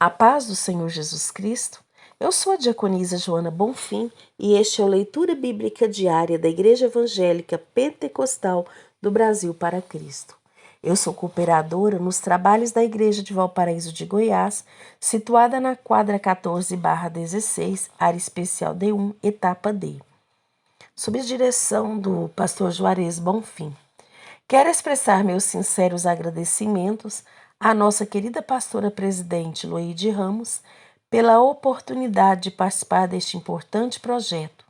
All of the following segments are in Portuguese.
A paz do Senhor Jesus Cristo. Eu sou a diaconisa Joana Bonfim e este é o Leitura Bíblica Diária da Igreja Evangélica Pentecostal do Brasil para Cristo. Eu sou cooperadora nos trabalhos da Igreja de Valparaíso de Goiás, situada na quadra 14/16, área especial D1, etapa D, sob a direção do pastor Juarez Bonfim. Quero expressar meus sinceros agradecimentos à nossa querida pastora presidente Loide Ramos pela oportunidade de participar deste importante projeto,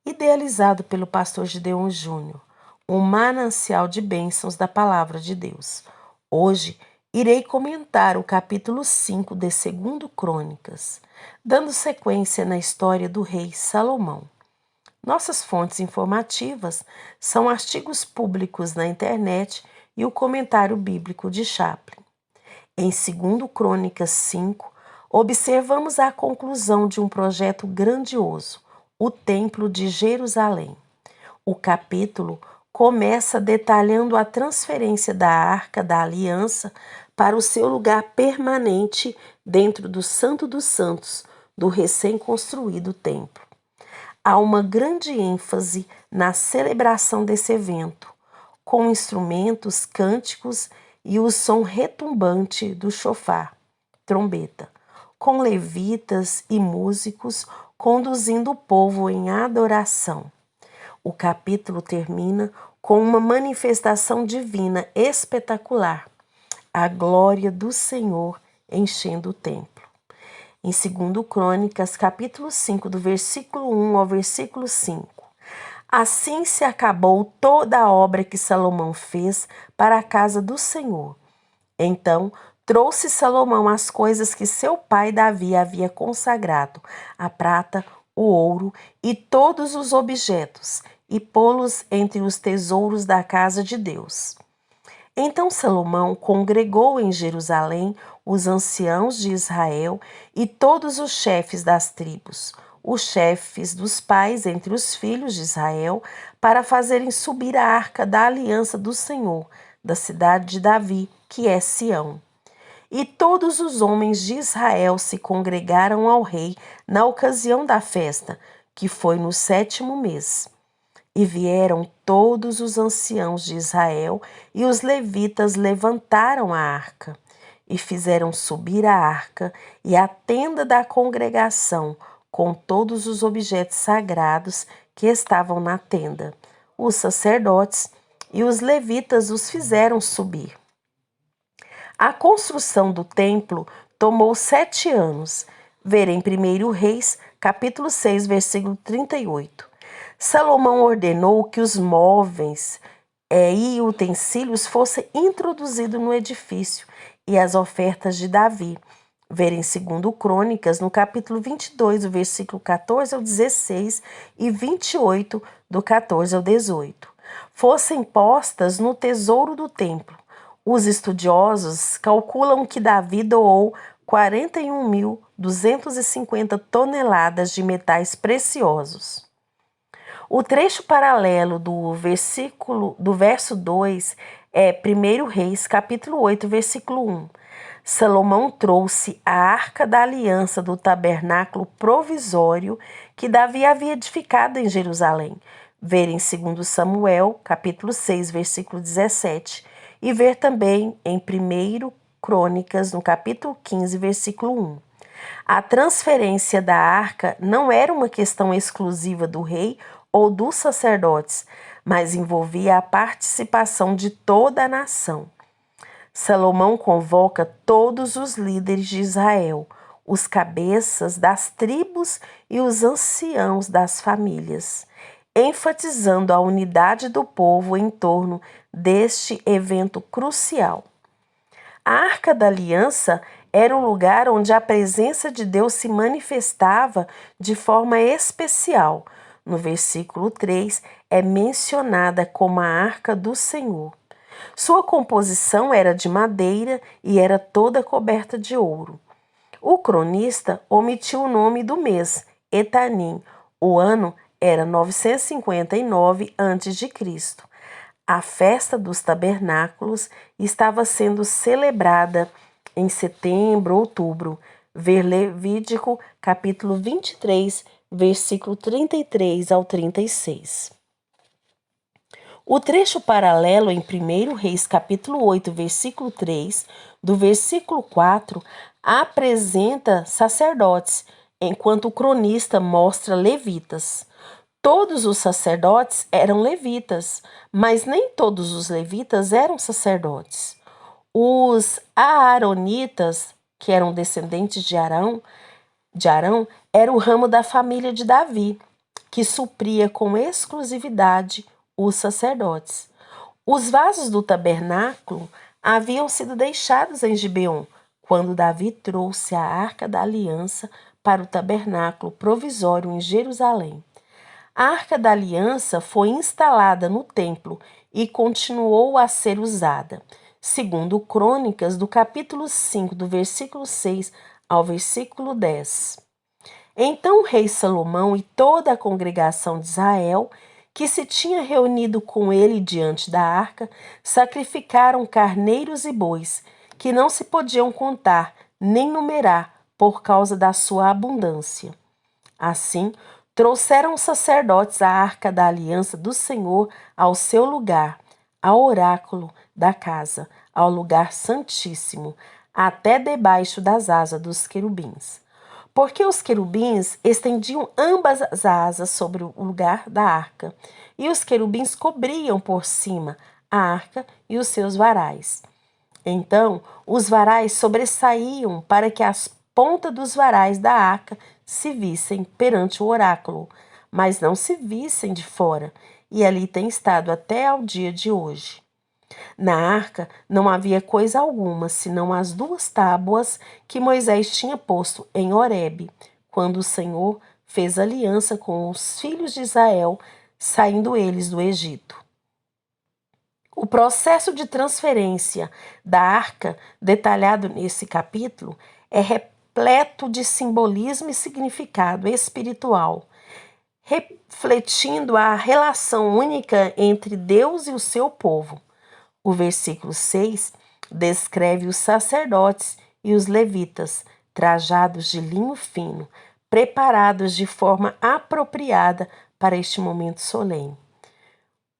idealizado pelo pastor Gideon Júnior, um manancial de bênçãos da palavra de Deus. Hoje irei comentar o capítulo 5 de 2 Crônicas, dando sequência na história do rei Salomão. Nossas fontes informativas são artigos públicos na internet e o comentário bíblico de Chaplin. Em 2 Crônicas 5, observamos a conclusão de um projeto grandioso, o Templo de Jerusalém. O capítulo começa detalhando a transferência da Arca da Aliança para o seu lugar permanente dentro do Santo dos Santos do recém-construído templo. Há uma grande ênfase na celebração desse evento, com instrumentos, cânticos e o som retumbante do chofar, trombeta, com levitas e músicos conduzindo o povo em adoração. O capítulo termina com uma manifestação divina espetacular, a glória do Senhor enchendo o templo. Em 2 Crônicas, capítulo 5, do versículo 1 ao versículo 5. Assim se acabou toda a obra que Salomão fez para a casa do Senhor. Então trouxe Salomão as coisas que seu pai Davi havia consagrado, a prata, o ouro e todos os objetos, e pô-los entre os tesouros da casa de Deus. Então Salomão congregou em Jerusalém os anciãos de Israel e todos os chefes das tribos, os chefes dos pais entre os filhos de Israel, para fazerem subir a arca da aliança do Senhor, da cidade de Davi, que é Sião. E todos os homens de Israel se congregaram ao rei na ocasião da festa, que foi no 7º mês. E vieram todos os anciãos de Israel, e os levitas levantaram a arca, e fizeram subir a arca e a tenda da congregação, com todos os objetos sagrados que estavam na tenda. Os sacerdotes e os levitas os fizeram subir. A construção do templo tomou 7 anos. Ver em 1 Reis, capítulo 6, versículo 38. Salomão ordenou que os móveis e utensílios fossem introduzidos no edifício e as ofertas de Davi. Ver em 2 Crônicas, no capítulo 22, do versículo 14 ao 16 e 28, do 14 ao 18. Fossem postas no tesouro do templo. Os estudiosos calculam que Davi doou 41.250 toneladas de metais preciosos. O trecho paralelo do verso 2 é 1 Reis, capítulo 8, versículo 1. Salomão trouxe a arca da aliança do tabernáculo provisório que Davi havia edificado em Jerusalém. Ver em 2 Samuel, capítulo 6, versículo 17. E ver também em 1 Crônicas, no capítulo 15, versículo 1. A transferência da arca não era uma questão exclusiva do rei ou dos sacerdotes, mas envolvia a participação de toda a nação. Salomão convoca todos os líderes de Israel, os cabeças das tribos e os anciãos das famílias, enfatizando a unidade do povo em torno deste evento crucial. A Arca da Aliança era um lugar onde a presença de Deus se manifestava de forma especial. No versículo 3, é mencionada como a Arca do Senhor. Sua composição era de madeira e era toda coberta de ouro. O cronista omitiu o nome do mês, Etanim. O ano era 959 a.C. A festa dos tabernáculos estava sendo celebrada em setembro, outubro. Ver Levítico, capítulo 23, versículo 33 ao 36. O trecho paralelo em 1 Reis, capítulo 8, versículo 3, do versículo 4, apresenta sacerdotes, enquanto o cronista mostra levitas. Todos os sacerdotes eram levitas, mas nem todos os levitas eram sacerdotes. Os aaronitas, que eram descendentes de Arão, era o ramo da família de Davi, que supria com exclusividade os sacerdotes. Os vasos do tabernáculo haviam sido deixados em Gibeon, quando Davi trouxe a Arca da Aliança para o tabernáculo provisório em Jerusalém. A Arca da Aliança foi instalada no templo e continuou a ser usada, segundo Crônicas, do capítulo 5, do versículo 6 ao versículo 10. Então o rei Salomão e toda a congregação de Israel, que se tinha reunido com ele diante da arca, sacrificaram carneiros e bois, que não se podiam contar nem numerar por causa da sua abundância. Assim, trouxeram os sacerdotes a arca da aliança do Senhor ao seu lugar, ao oráculo da casa, ao lugar santíssimo, até debaixo das asas dos querubins. Porque os querubins estendiam ambas as asas sobre o lugar da arca, e os querubins cobriam por cima a arca e os seus varais. Então, os varais sobressaíam para que as pontas dos varais da arca se vissem perante o oráculo, mas não se vissem de fora, e ali tem estado até ao dia de hoje. Na arca não havia coisa alguma, senão as 2 tábuas que Moisés tinha posto em Horebe, quando o Senhor fez aliança com os filhos de Israel, saindo eles do Egito. O processo de transferência da arca, detalhado nesse capítulo, é repleto de simbolismo e significado espiritual, refletindo a relação única entre Deus e o seu povo. O versículo 6 descreve os sacerdotes e os levitas, trajados de linho fino, preparados de forma apropriada para este momento solene.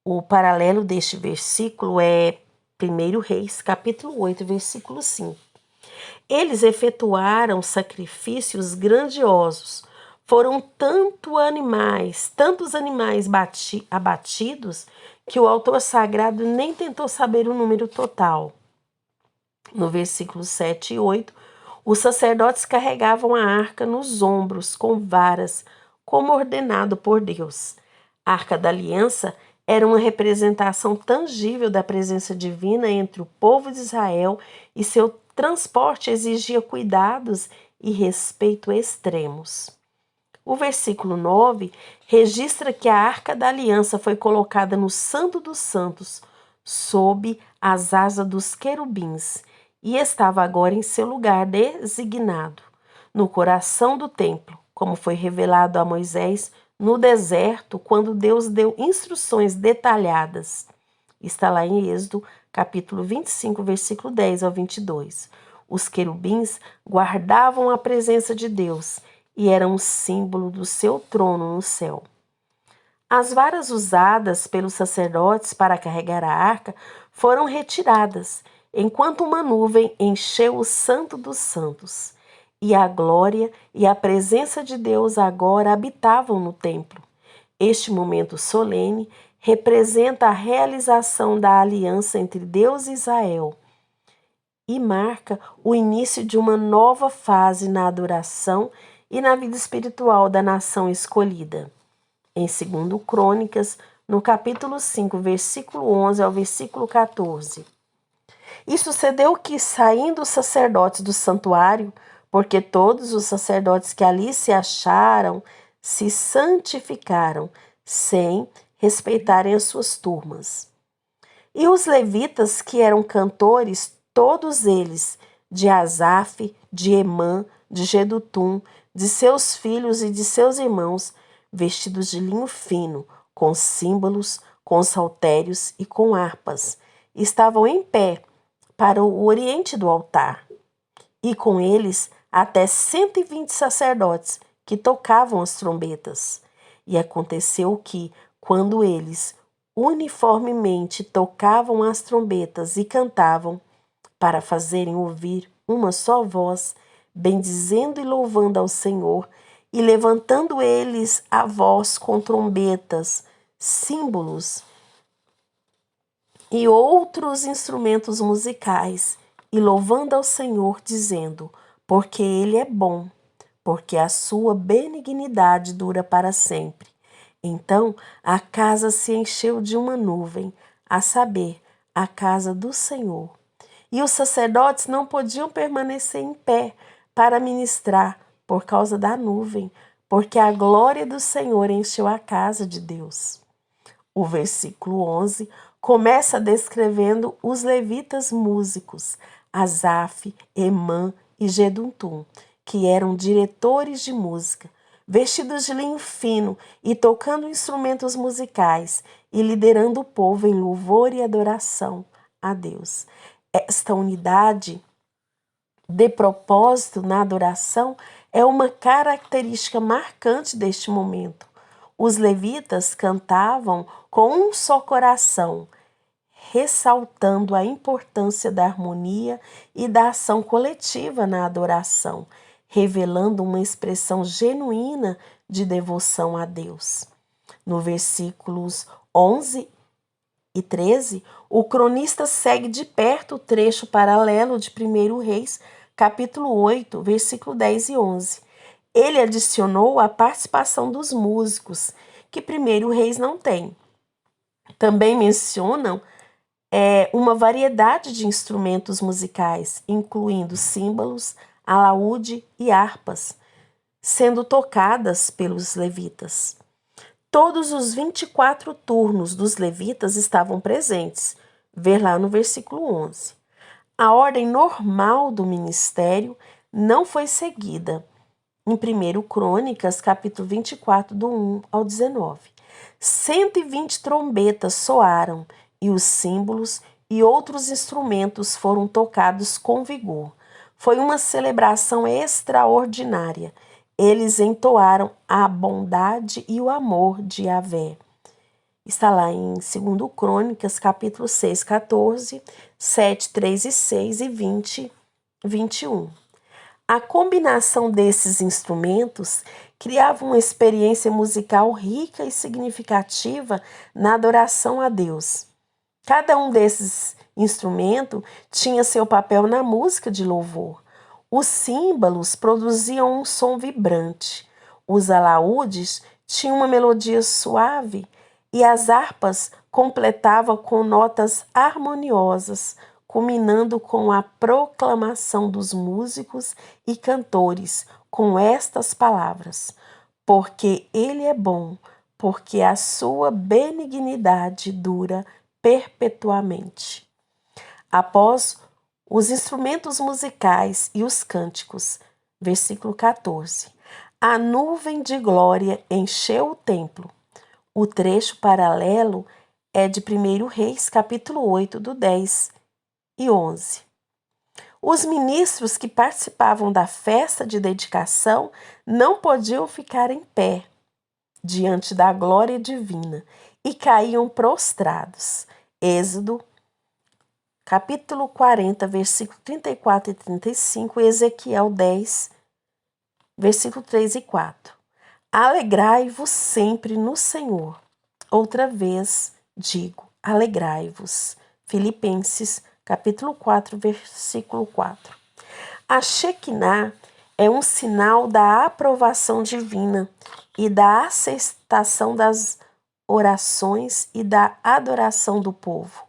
O paralelo deste versículo é 1 Reis, capítulo 8, versículo 5. Eles efetuaram sacrifícios grandiosos. Foram tantos animais abatidos, que o autor sagrado nem tentou saber o número total. No versículo 7 e 8, os sacerdotes carregavam a arca nos ombros com varas, como ordenado por Deus. A Arca da Aliança era uma representação tangível da presença divina entre o povo de Israel, e seu transporte exigia cuidados e respeito extremos. O versículo 9 registra que a Arca da Aliança foi colocada no Santo dos Santos, sob as asas dos querubins, e estava agora em seu lugar designado, no coração do templo, como foi revelado a Moisés no deserto, quando Deus deu instruções detalhadas. Está lá em Êxodo, capítulo 25, versículo 10 ao 22. Os querubins guardavam a presença de Deus e eram um símbolo do seu trono no céu. As varas usadas pelos sacerdotes para carregar a arca foram retiradas, enquanto uma nuvem encheu o Santo dos Santos. E a glória e a presença de Deus agora habitavam no templo. Este momento solene representa a realização da aliança entre Deus e Israel e marca o início de uma nova fase na adoração e na vida espiritual da nação escolhida. Em 2 Crônicas, no capítulo 5, versículo 11 ao versículo 14. E sucedeu que, saindo os sacerdotes do santuário, porque todos os sacerdotes que ali se acharam se santificaram, sem respeitarem as suas turmas. E os levitas, que eram cantores, todos eles, de Asaf, de Emã, de Jedutum, de seus filhos e de seus irmãos, vestidos de linho fino, com símbolos, com saltérios e com harpas, estavam em pé para o oriente do altar. e com eles até 120 sacerdotes que tocavam as trombetas. E aconteceu que, quando eles uniformemente tocavam as trombetas e cantavam, para fazerem ouvir uma só voz, bendizendo e louvando ao Senhor, e levantando eles a voz com trombetas, símbolos e outros instrumentos musicais, e louvando ao Senhor, dizendo: porque Ele é bom, porque a sua benignidade dura para sempre. Então a casa se encheu de uma nuvem, a saber, a casa do Senhor. E os sacerdotes não podiam permanecer em pé para ministrar por causa da nuvem, porque a glória do Senhor encheu a casa de Deus. O versículo 11 começa descrevendo os levitas músicos, Asaf, Emã e Geduntum, que eram diretores de música, vestidos de linho fino e tocando instrumentos musicais e liderando o povo em louvor e adoração a Deus. Esta unidade de propósito na adoração é uma característica marcante deste momento. Os levitas cantavam com um só coração, ressaltando a importância da harmonia e da ação coletiva na adoração, revelando uma expressão genuína de devoção a Deus. No versículos 11 e 13, o cronista segue de perto o trecho paralelo de 1 Reis, capítulo 8, versículo 10 e 11. Ele adicionou a participação dos músicos, que 1 Reis não tem. Também mencionam uma variedade de instrumentos musicais, incluindo símbolos, alaúde e harpas, sendo tocadas pelos levitas. Todos os 24 turnos dos levitas estavam presentes, ver lá no versículo 11. A ordem normal do ministério não foi seguida. Em 1 Crônicas, capítulo 24, do 1 ao 19. 120 trombetas soaram e os símbolos e outros instrumentos foram tocados com vigor. Foi uma celebração extraordinária. Eles entoaram a bondade e o amor de Yahvé. Está lá em 2 Crônicas, capítulo 6, 14, 7, 3 e 6 e 20, 21. A combinação desses instrumentos criava uma experiência musical rica e significativa na adoração a Deus. Cada um desses instrumentos tinha seu papel na música de louvor. Os símbolos produziam um som vibrante, os alaúdes tinham uma melodia suave e as harpas completavam com notas harmoniosas, culminando com a proclamação dos músicos e cantores com estas palavras: porque Ele é bom, porque a sua benignidade dura perpetuamente. Após os instrumentos musicais e os cânticos, versículo 14. A nuvem de glória encheu o templo. O trecho paralelo é de 1 Reis, capítulo 8, do 10 e 11. Os ministros que participavam da festa de dedicação não podiam ficar em pé diante da glória divina e caíam prostrados. Êxodo, capítulo 40, versículo 34 e 35, e Ezequiel 10, versículo 3 e 4. Alegrai-vos sempre no Senhor. Outra vez digo, alegrai-vos. Filipenses, capítulo 4, versículo 4. A Shekinah é um sinal da aprovação divina e da aceitação das orações e da adoração do povo.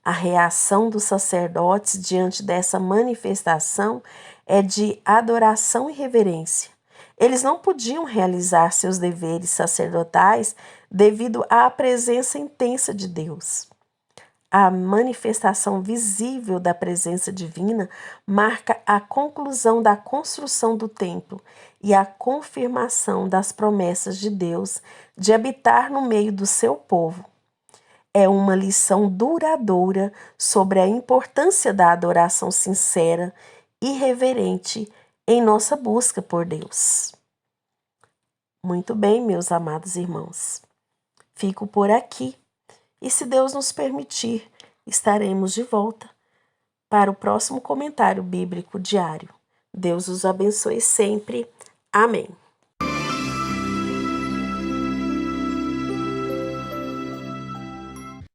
A reação dos sacerdotes diante dessa manifestação é de adoração e reverência. Eles não podiam realizar seus deveres sacerdotais devido à presença intensa de Deus. A manifestação visível da presença divina marca a conclusão da construção do templo e a confirmação das promessas de Deus de habitar no meio do seu povo. É uma lição duradoura sobre a importância da adoração sincera irreverente em nossa busca por Deus. Muito bem, meus amados irmãos. Fico por aqui e, se Deus nos permitir, estaremos de volta para o próximo comentário bíblico diário. Deus os abençoe sempre. Amém.